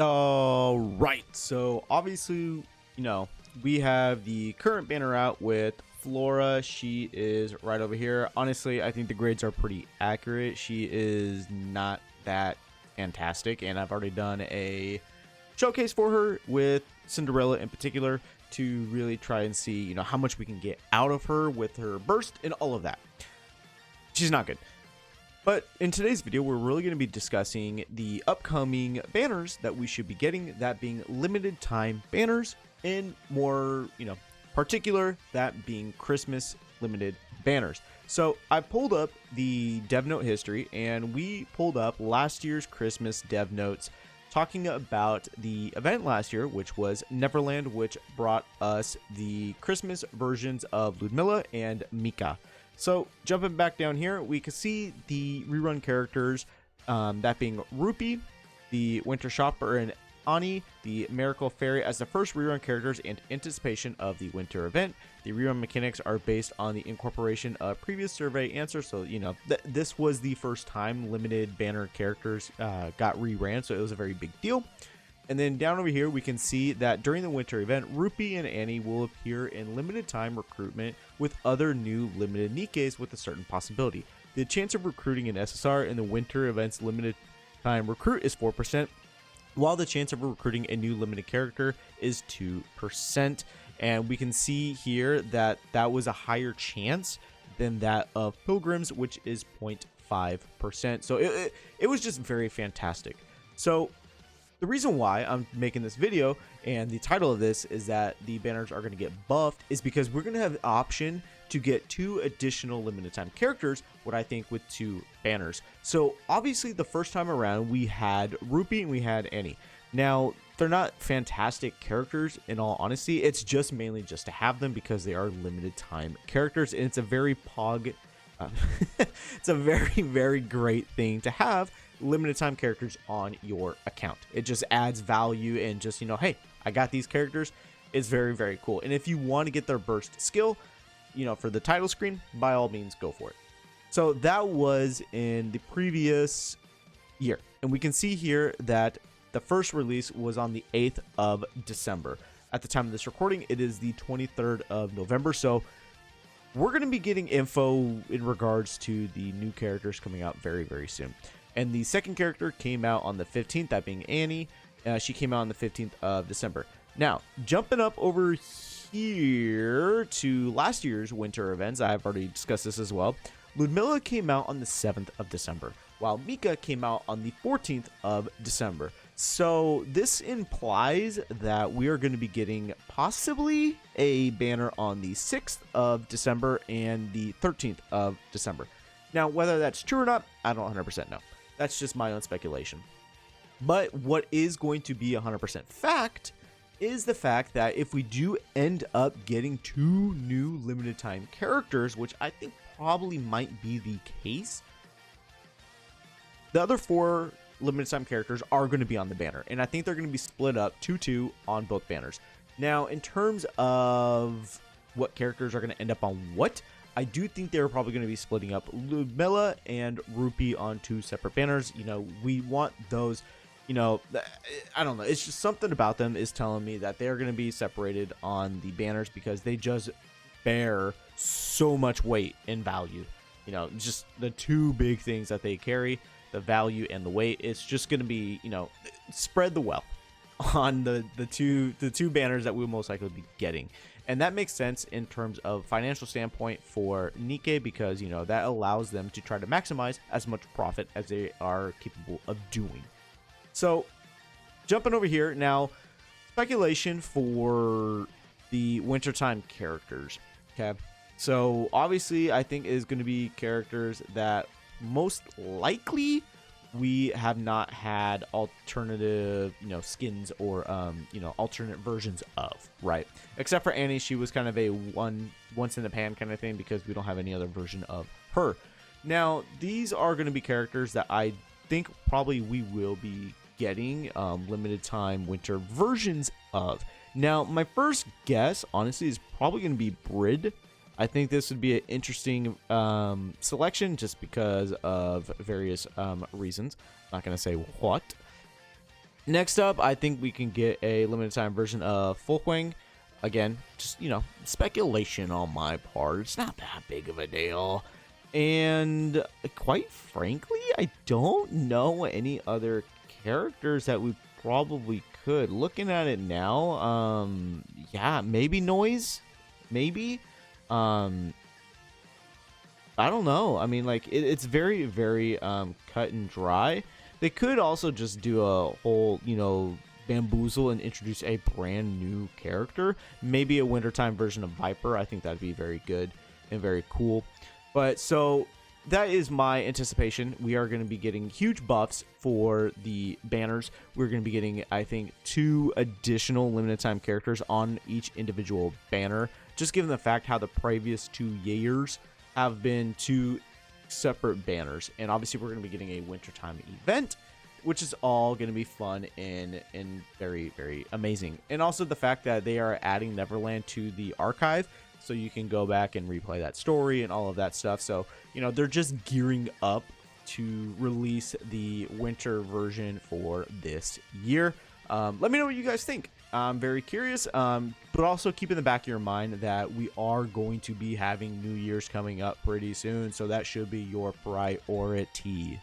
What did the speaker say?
All right, so obviously, we have the current banner out with Flora. She is right over here. Honestly, I think the grades are pretty accurate. She is not that fantastic, and I've already done a showcase for her with Cinderella in particular to really try and see, how much we can get out of her with her burst and all of that. She's not good. But in today's video, we're really going to be discussing the upcoming banners that we should be getting, that being limited time banners, and more, particular, that being Christmas limited banners. So I pulled up the dev note history, and we pulled up last year's Christmas dev notes talking about the event last year, which was Neverland, which brought us the Christmas versions of Ludmilla and Nikke. So jumping back down here, we can see the rerun characters, that being Rupee, the Winter Shopper, and Ani, the Miracle Fairy, as the first rerun characters in anticipation of the winter event. The rerun mechanics are based on the incorporation of previous survey answers. So, this was the first time limited banner characters got reran, so it was a very big deal. And then down over here, we can see that during the winter event, Rupee and Annie will appear in limited time recruitment with other new limited Nikkes with a certain possibility. The chance of recruiting an SSR in the winter event's limited time recruit is 4%, while the chance of recruiting a new limited character is 2%. And we can see here that that was a higher chance than that of Pilgrims, which is 0.5%. So it was just very fantastic. So the reason why I'm making this video and the title of this is that the banners are going to get buffed is because we're going to have the option to get 2 additional limited time characters, what I think with 2 banners. So obviously the first time around we had Rupee and we had Annie. Now they're not fantastic characters in all honesty. It's just mainly just to have them because they are limited time characters, and it's a very it's a very, very great thing to have limited time characters on your account. It just adds value and just, hey, I got these characters. It's very, very cool. And if you want to get their burst skill, for the title screen, by all means, go for it. So that was in the previous year. And we can see here that the first release was on the 8th of December. At the time of this recording, it is the 23rd of November. So we're going to be getting info in regards to the new characters coming out very, very soon. And the second character came out on the 15th, that being Annie. She came out on the 15th of December. Now, jumping up over here to last year's winter events, I've already discussed this as well. Ludmilla came out on the 7th of December, while Nikke came out on the 14th of December. So this implies that we are going to be getting possibly a banner on the 6th of December and the 13th of December. Now, whether that's true or not, I don't 100% know. That's just my own speculation. But what is going to be 100% fact is the fact that if we do end up getting 2 new limited time characters, which I think probably might be the case, the other 4 limited time characters are going to be on the banner. And I think they're going to be split up 2-2 on both banners. Now, in terms of what characters are going to end up on what, I do think they're probably going to be splitting up Ludmilla and Rupee on 2 separate banners. We want those, I don't know. It's just something about them is telling me that they're going to be separated on the banners because they just bear so much weight and value. Just the 2 big things that they carry, the value and the weight. It's just going to be, spread the wealth on the two banners that we'll most likely be getting. And that makes sense in terms of financial standpoint for Nikke because, that allows them to try to maximize as much profit as they are capable of doing. So jumping over here now, speculation for the wintertime characters. Okay. So obviously I think is going to be characters that most likely we have not had alternative, skins or, alternate versions of, right? Except for Annie, she was kind of a once in the pan kind of thing because we don't have any other version of her. Now, these are going to be characters that I think probably we will be getting limited time winter versions of. Now, my first guess, honestly, is probably going to be Brid. I think this would be an interesting selection just because of various reasons. I'm not going to say what. Next up, I think we can get a limited time version of Folkwang. Again, just, speculation on my part. It's not that big of a deal. And quite frankly, I don't know any other characters that we probably could. Looking at it now, yeah, maybe Noise, maybe. I don't know. I mean, like, it's very, very cut and dry. They could also just do a whole, bamboozle and introduce a brand new character. Maybe a wintertime version of Viper. I think that'd be very good and very cool. But so that is my anticipation. We are going to be getting huge buffs for the banners. We're going to be getting, I think, 2 additional limited time characters on each individual banner. Just given the fact how the previous 2 years have been 2 separate banners. And obviously we're going to be getting a wintertime event, which is all going to be fun and very, very amazing. And also the fact that they are adding Neverland to the archive, so you can go back and replay that story and all of that stuff. So, they're just gearing up to release the winter version for this year. Let me know what you guys think. I'm very curious, but also keep in the back of your mind that we are going to be having New Year's coming up pretty soon, so that should be your priority.